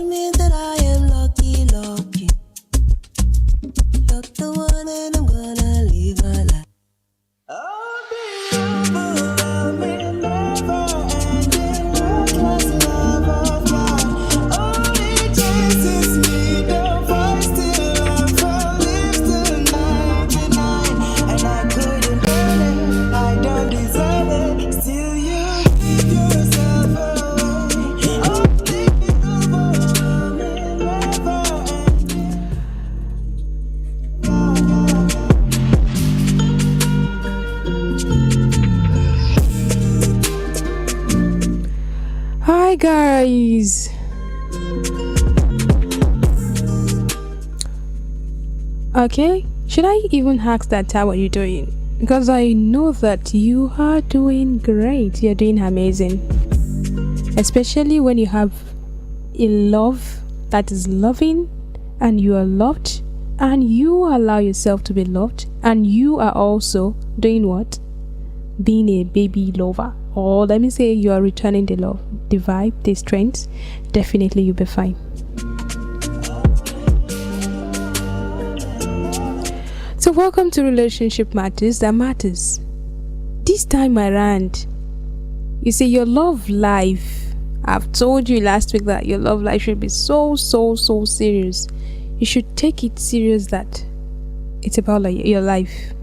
me that I am lucky, lucky. You're the one and I'm gonna live my life. I'll be overwhelming, never-ending, reckless love of mine. Only chases me, don't fight still. I'm from Mr. 99, and I couldn't earn it. I don't deserve it. Still, you give yourself away. Only overwhelming, never-ending. Hi guys. Okay, should I even ask that how are you doing? Because I know that you are doing great. You're doing amazing. Especially when you have a love that is loving and you are loved and you allow yourself to be loved and you are also doing what? Being a baby lover. Or let me say you are returning the love, the vibe, the strength. Definitely you'll be fine. So welcome to Relationship Matters That Matters. This time around, you see your love life. I've told you last week that your love life should be so serious. You should take it serious that it's about like your life.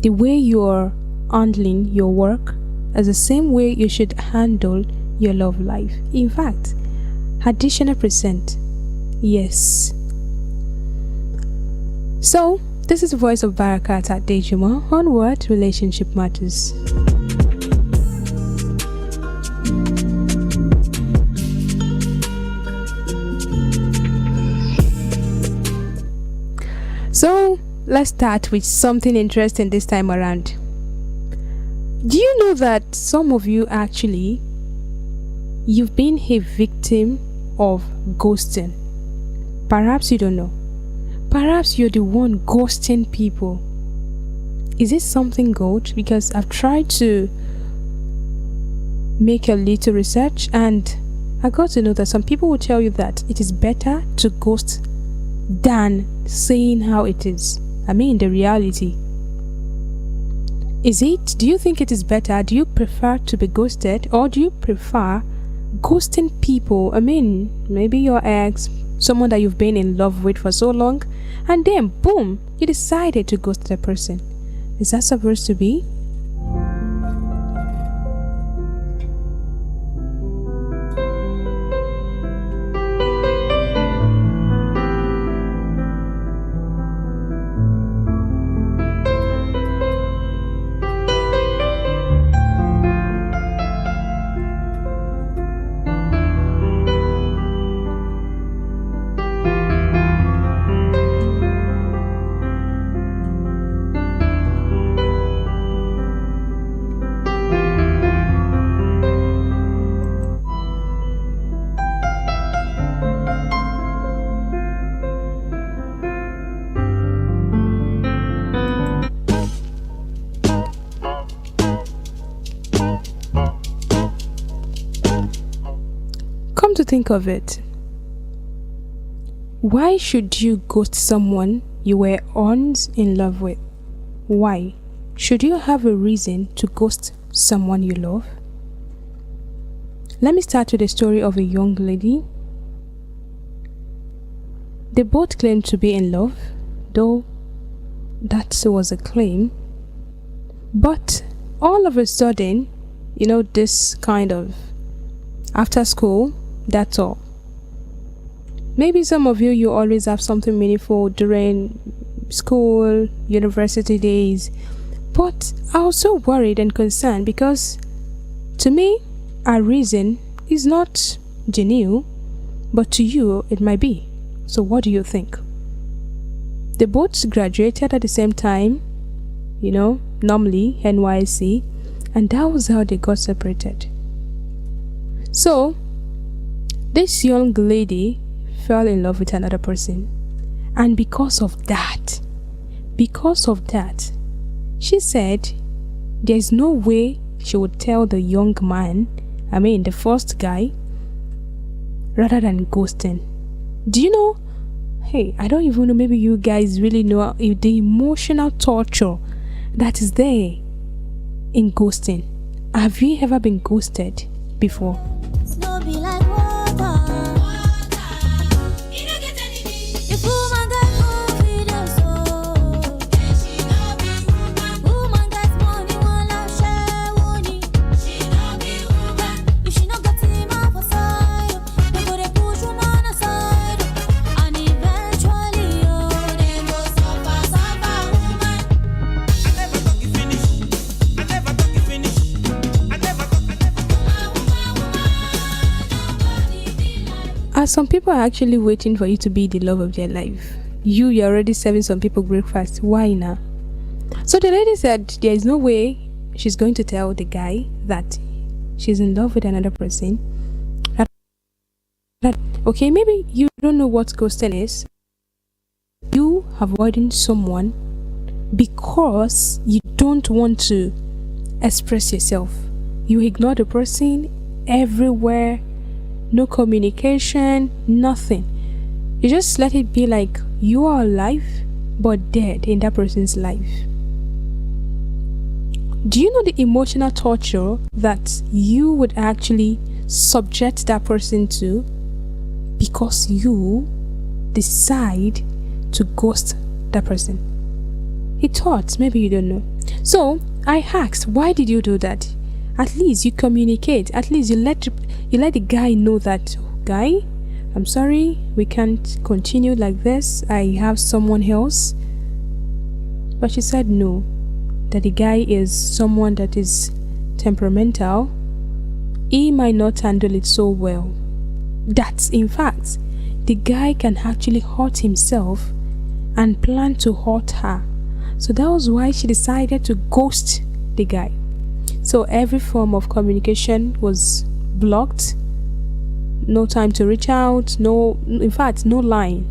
The way you're handling your work is the same way you should handle your love life. In fact, additional percent. Yes. So, this is the voice of Baraka Adejumo on What Relationship Matters. So, let's start with something interesting this time around. Do you know that some of you actually, you've been a victim of ghosting? Perhaps you don't know. Perhaps you're the one ghosting people. Is this something good? Because I've tried to make a little research and I got to know that some people will tell you that it is better to ghost than saying how it is. I mean, the reality. Is it? Do you think it is better? Do you prefer to be ghosted or do you prefer ghosting people? I mean, maybe your ex, someone that you've been in love with for so long, and then boom, you decided to ghost the person. Is that supposed to be? Come to think of it, why should you ghost someone you were once in love with? Why? Should you have a reason to ghost someone you love? Let me start with the story of a young lady. They both claimed to be in love, though that was a claim. But all of a sudden, this kind of after school, that's all. Maybe some of you always have something meaningful during school, university days. But I was so worried and concerned because to me, our reason is not genuine, but to you, it might be. So what do you think? They both graduated at the same time, normally NYC, and that was how they got separated. So, this young lady fell in love with another person, and because of that, she said there's no way she would tell the young man, the first guy, rather than ghosting. Do you know? Hey, I don't even know, maybe you guys really know the emotional torture that is there in ghosting. Have you ever been ghosted before? Snow be like water. If woman got confidence, oh, then she no be woman. Woman got money, one love share money. She no be woman. If she no got him up for side, they go they push woman aside, and eventually, oh, they go suffer, suffer woman. I never talk you finish. I never talk you finish. I never talk. As some people are actually waiting for you to be the love of their life, you're already serving some people breakfast. Why now? So the lady said there is no way she's going to tell the guy that she's in love with another person. Okay, maybe you don't know what ghosting is. You avoiding someone because you don't want to express yourself. You ignore the person everywhere. No communication, nothing. You just let it be like you are alive but dead in that person's life. Do you know the emotional torture that you would actually subject that person to because you decide to ghost that person? He thought maybe you don't know. So I asked, why did you do that? At least you communicate. At least you let the guy know that, guy, I'm sorry, we can't continue like this. I have someone else. But she said no, that the guy is someone that is temperamental. He might not handle it so well. That, in fact, the guy can actually hurt himself and plan to hurt her. So that was why she decided to ghost the guy. So every form of communication was blocked. No time to reach out. No, in fact, no line.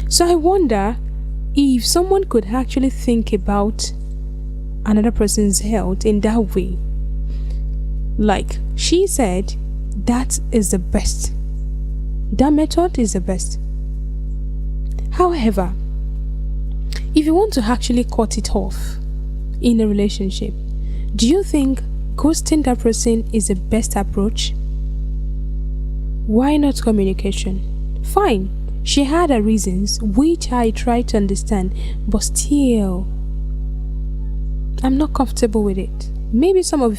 So I wonder if someone could actually think about another person's health in that way. Like she said, that is the best. That method is the best. However, if you want to actually cut it off in a relationship, do you think ghosting that person is the best approach? Why not communication? Fine, she had her reasons, which I try to understand, but still, I'm not comfortable with it. Maybe some of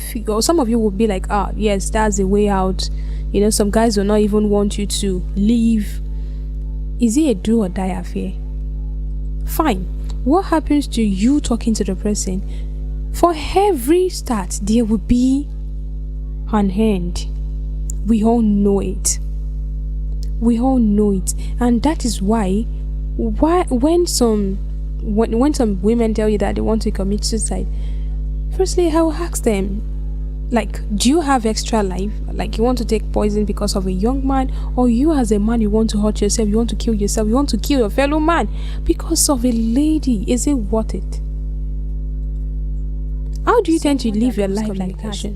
you will be like, yes, that's the way out. You know, some guys will not even want you to leave. Is it a do or die affair? Fine. What happens to you talking to the person? For every start, there will be an end. We all know it. We all know it. And that is why when some women tell you that they want to commit suicide, firstly, I will ask them, like, do you have extra life? Like, you want to take poison because of a young man? Or you as a man, you want to hurt yourself, you want to kill yourself, you want to kill your fellow man because of a lady? Is it worth it? How do you tend to live your life like that?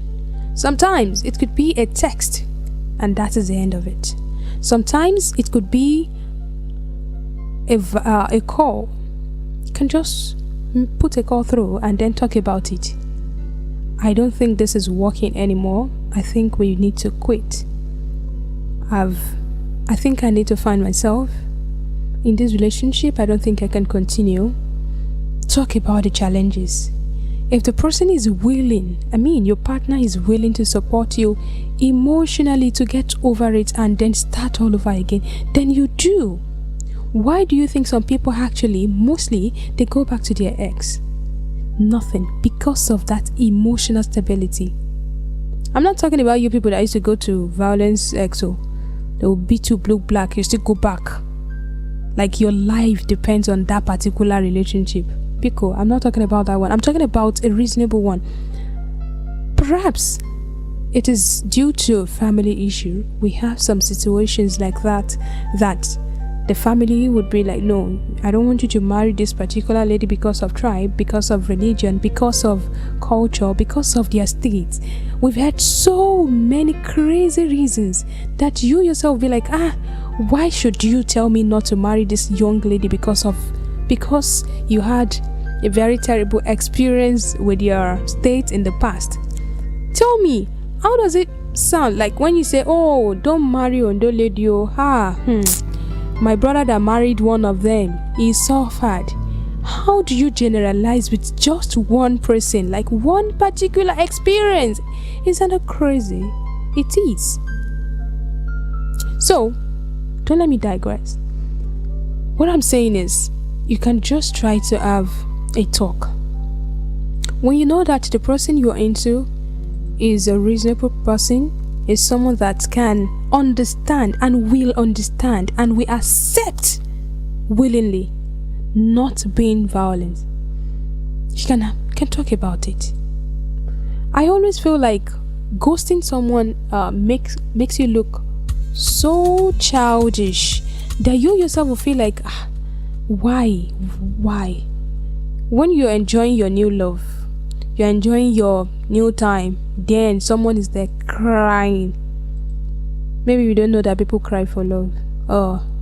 Sometimes it could be a text and that is the end of it. Sometimes it could be a call. You can just put a call through and then talk about it. I don't think this is working anymore. I think we need to quit. I think I need to find myself in this relationship. I don't think I can continue. Talk about the challenges. If the person is willing, your partner is willing to support you emotionally to get over it and then start all over again, then you do. Why do you think some people actually, mostly, they go back to their ex? Nothing, because of that emotional stability. I'm not talking about you people that used to go to violence exo. They will beat you blue black, you still go back. Like your life depends on that particular relationship. Pico, I'm not talking about that one. I'm talking about a reasonable one. Perhaps it is due to a family issue. We have some situations like that The family would be like, no, I don't want you to marry this particular lady because of tribe, because of religion, because of culture, because of their state. We've had so many crazy reasons that you yourself be like, why should you tell me not to marry this young lady because you had a very terrible experience with your state in the past? Tell me, how does it sound like when you say, oh, don't marry Ondo lady, my brother that married one of them, he suffered. How do you generalize with just one person, like one particular experience? Isn't that crazy? It is. So, don't let me digress. What I'm saying is, you can just try to have a talk. When you know that the person you're into is a reasonable person, is someone that can understand and will accept willingly, not being violent, you can talk about it. I always feel like ghosting someone makes you look so childish that you yourself will feel like, why? When you're enjoying your new love, you're enjoying your new time, then someone is there crying. Maybe you don't know that people cry for love.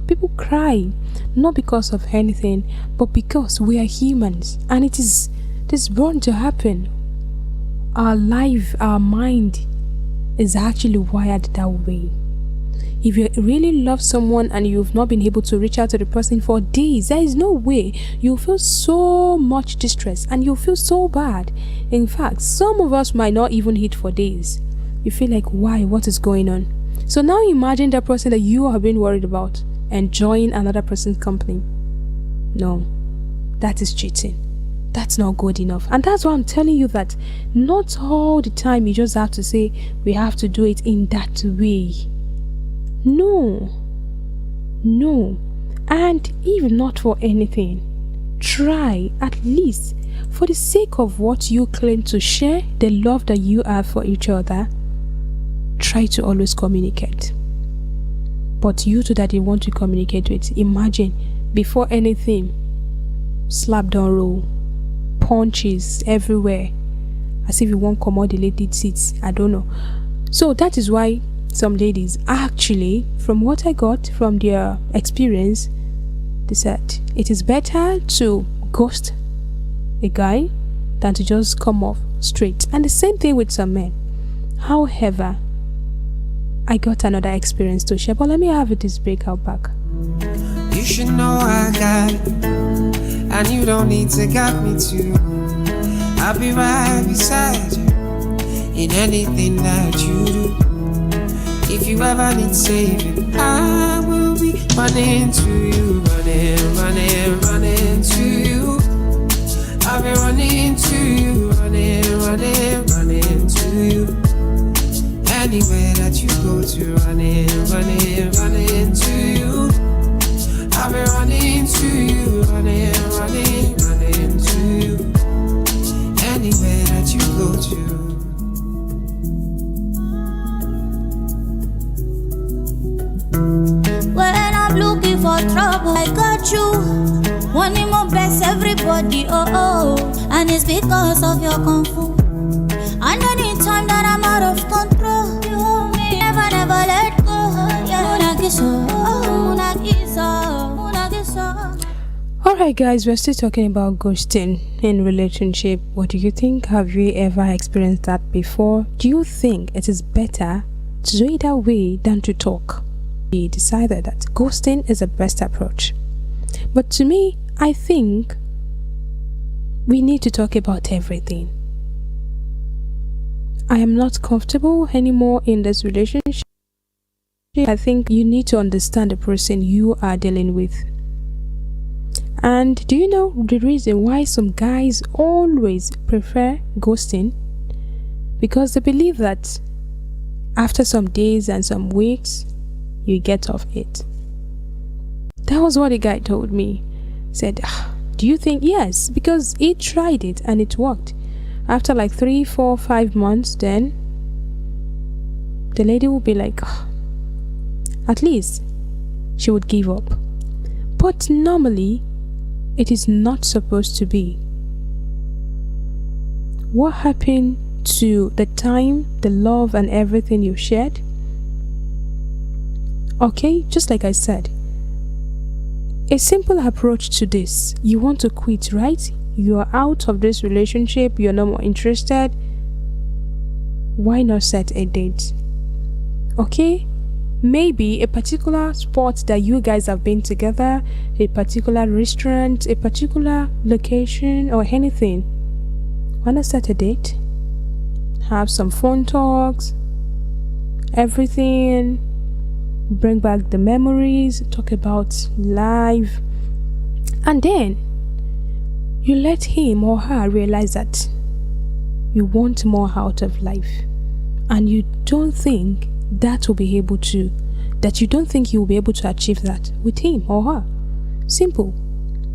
People cry not because of anything, but because we are humans, and it is born to happen. Our life, our mind is actually wired that way. If you really love someone and you've not been able to reach out to the person for days, there is no way. You'll feel so much distress and you'll feel so bad. In fact, some of us might not even eat for days. You feel like, why? What is going on? So now imagine that person that you have been worried about enjoying another person's company. No, that is cheating. That's not good enough. And that's why I'm telling you that not all the time you just have to say, we have to do it in that way. No. And even not for anything, try at least for the sake of what you claim to share, the love that you have for each other. Try to always communicate. But you too that you want to communicate with, imagine before anything, slap down roll, punches everywhere, as if you won't come out the lady seats. I don't know. So that is why some ladies actually, from what I got from their experience, they said it is better to ghost a guy than to just come off straight. And the same thing with some men. However, I got another experience to share, but let me have this breakout back. You should know I got it, and you don't need to guide me to. I'll be right beside you in anything that you do. If you ever need saving, I will be running to you, running to you. I'll be running to you, running to you. Anywhere that you go to, running to you. I'll be running to you, running to you. Anywhere that you go to. When I'm looking for trouble, I got you. Wanting more bless everybody, and it's because of your kung fu. And anytime that I'm out of control, you hold me, never let go. Alright guys, we're still talking about ghosting in relationship. What do you think? Have you ever experienced that before? Do you think it is better to do it that way than to talk? We decided that ghosting is the best approach. But to me, I think we need to talk about everything. I am not comfortable anymore in this relationship. I think you need to understand the person you are dealing with. And do you know the reason why some guys always prefer ghosting? Because they believe that after some days and some weeks, you get off it. That was what the guy told me. Said, do you think? Yes, because he tried it and it worked. After like 3, 4, 5 months, then the lady would be like, at least she would give up. But normally, it is not supposed to be. What happened to the time, the love, and everything you shared? Okay, just like I said, a simple approach to this: you want to quit, right? You are out of this relationship, you're no more interested. Why not set a date? Okay, maybe a particular spot that you guys have been together, a particular restaurant, a particular location, or anything. Why not set a date? Have some phone talks, everything, bring back the memories, talk about life, and then you let him or her realize that you want more out of life, and you don't think that will be able to, that you don't think you will be able to achieve that with him or her. Simple.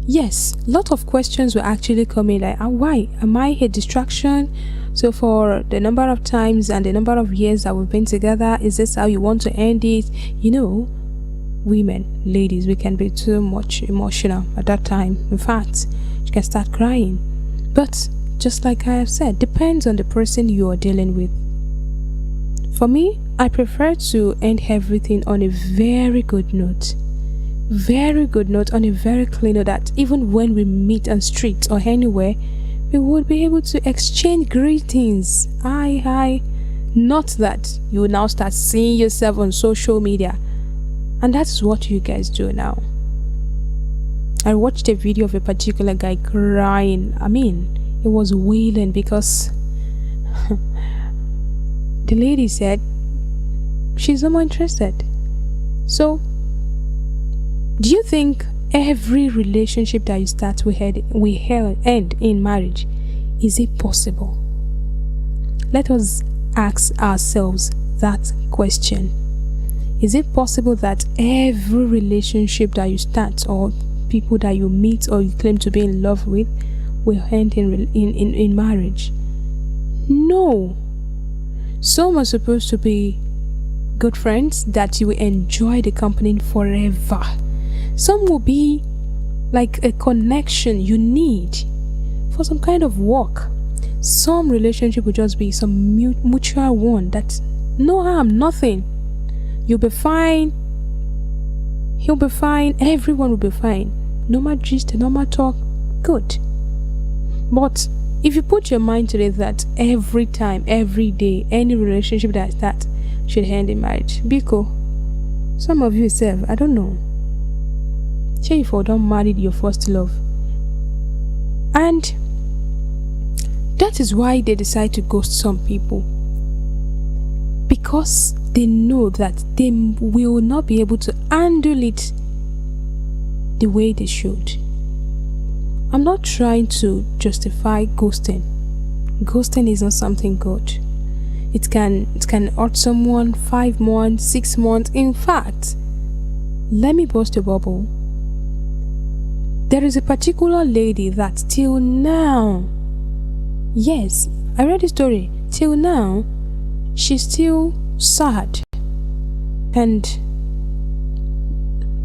Yes, lot of questions will actually come in like, why? Am I a distraction? So for the number of times and the number of years that we've been together, is this how you want to end it? You know, women, ladies, we can be too much emotional at that time. In fact, you can start crying. But just like I have said, depends on the person you are dealing with. For me, I prefer to end everything on a very good note. Very good note, on a very clean note, that even when we meet on street or anywhere, we would be able to exchange greetings. Hi. Not that you will now start seeing yourself on social media. And that's what you guys do now. I watched a video of a particular guy crying. I mean, it was wailing because the lady said she's no more interested. So, do you think every relationship that you start will end in marriage? Is it possible? Let us ask ourselves that question. Is it possible that every relationship that you start, or people that you meet or you claim to be in love with, will end in marriage? No. Some are supposed to be good friends that you will enjoy the company forever. Some will be like a connection you need for some kind of work. Some relationship will just be some mutual one that's no harm, nothing. You'll be fine. He'll be fine. Everyone will be fine. No more gist, no more talk. Good. But if you put your mind to it that every time, every day, any relationship that starts should end in marriage, Biko, some of you say, I don't know. Say if you don't marry your first love. And that is why they decide to ghost some people. Because they know that they will not be able to handle it the way they should. I'm not trying to justify ghosting. Ghosting is not something good. It can hurt someone 5 months, 6 months. In fact, let me burst a bubble. There is a particular lady that till now, yes, I read the story, till now, she's still sad and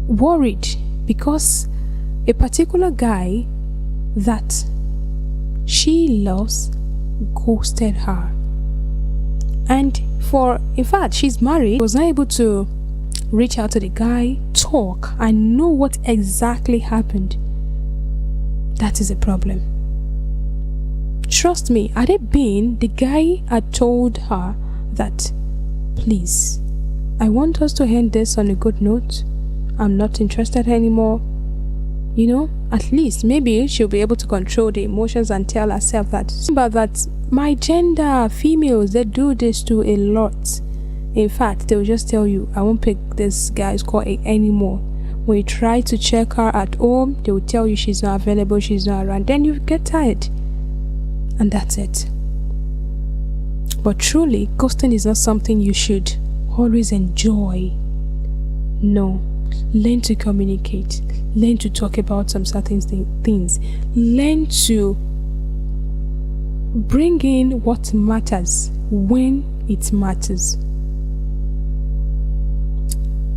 worried because a particular guy that she loves ghosted her. And in fact, she's married, was not able to reach out to the guy, talk, and know what exactly happened. That is a problem. Trust me, had it been the guy had told her that, please, I want us to end this on a good note, I'm not interested anymore, you know, at least maybe she'll be able to control the emotions and tell herself that, remember that my gender, females, they do this to a lot. In fact, they'll just tell you, I won't pick this guy's call anymore. When you try to check her at home, they will tell you she's not available, she's not around. Then you get tired. And that's it. But truly, ghosting is not something you should always enjoy. No. Learn to communicate. Learn to talk about some certain things. Learn to bring in what matters when it matters.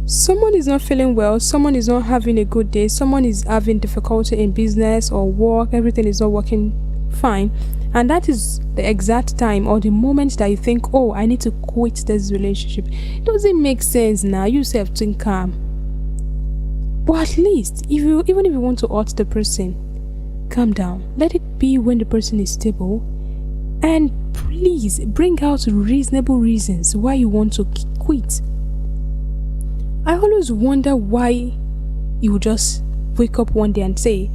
Someone is not feeling well, someone is not having a good day, someone is having difficulty in business or work, everything is not working fine, and that is the exact time or the moment that you think, oh, I need to quit this relationship. It doesn't make sense now. You have to calm. But at least even if you want to hurt the person, calm down. Let it be when the person is stable, and please bring out reasonable reasons why you want to quit. I always wonder why you just wake up one day and say,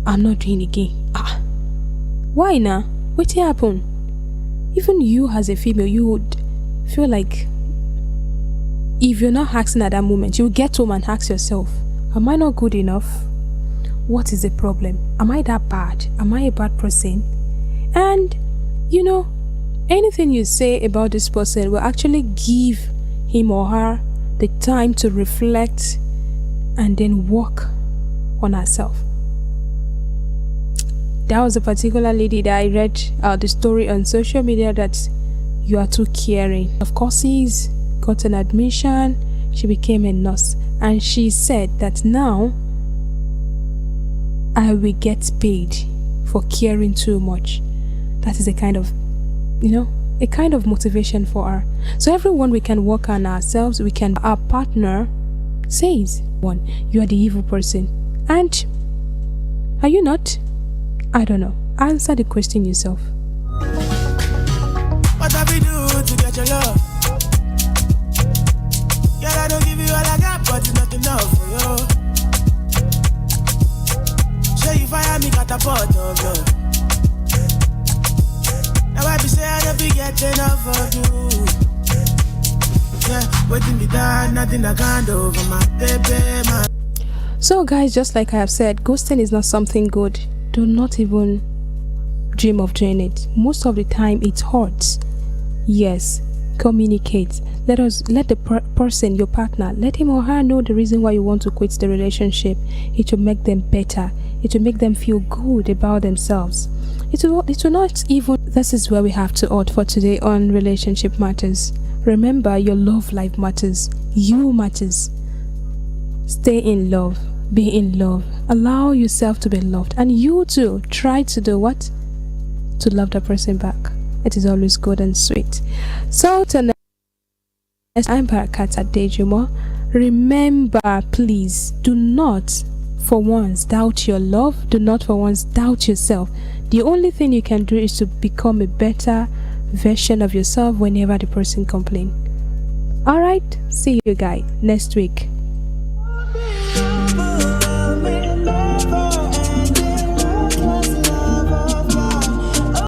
I'm not doing again. Why now? What happened? Even you as a female, you would feel like if you're not asking at that moment, you get home and ask yourself, am I not good enough? What is the problem? Am I that bad? Am I a bad person? And anything you say about this person will actually give him or her the time to reflect and then work on herself. That was a particular lady that I read the story on social media, that you are too caring. Of course, she's got an admission, she became a nurse, and she said that now I will get paid for caring too much. That is a kind of motivation for her. So everyone, we can work on ourselves. Our partner says, one, you are the evil person. And are you not? I don't know. Answer the question yourself. What have we do to get your love? Girl, I don't give you all I got, but it's not enough for you. Show you fire me, got a pot of love. Now I be say I don't be getting enough of you. Yeah, waiting me down, nothing I can't do for my baby, my. So guys, just like I have said, ghosting is not something good. Do not even dream of doing it. Most of the time it hurts. Yes, communicate. Let the person, your partner, let him or her know the reason why you want to quit the relationship. It will make them better. It will make them feel good about themselves. It will not even. This is where we have to end for today on Relationship Matters. Remember, your love life matters. You matters. Stay in love. Be in love. Allow yourself to be loved. And you too, try to do what? To love the person back. It is always good and sweet. So tonight, I'm Baraka Adejumo. Remember, please, do not for once doubt your love. Do not for once doubt yourself. The only thing you can do is to become a better version of yourself whenever the person complains. Alright, see you guys next week.